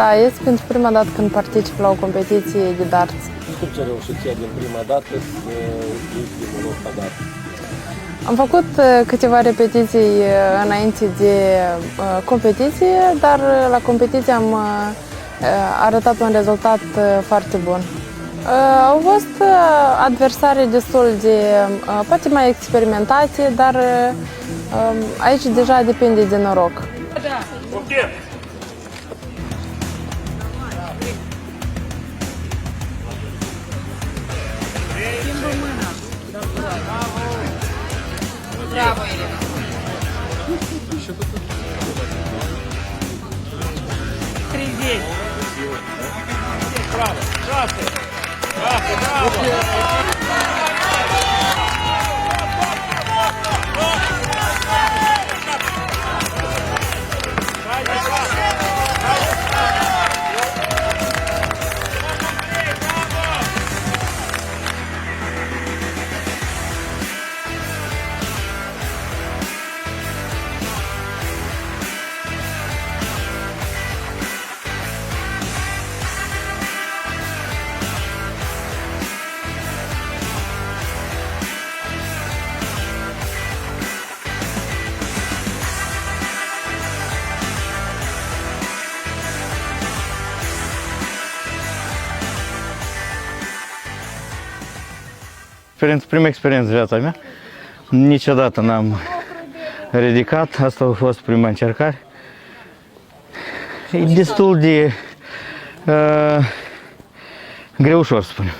Da, este pentru prima dată când particip la o competiție de darts. Cum ți-a reușit ție din prima dată să iei primul loc la darts? Am făcut câteva repetiții înainte de competiție, dar la competiție am arătat un rezultat foarte bun. Au fost adversari destul de, poate mai experimentate, dar aici deja depinde de noroc. Bravo, Elena! Trezit! Bravo! 6! Bravo! Prima experiență în viața mea. Niciodată n-am ridicat, asta a fost prima încercare. E destul de greu ușor, să spunem.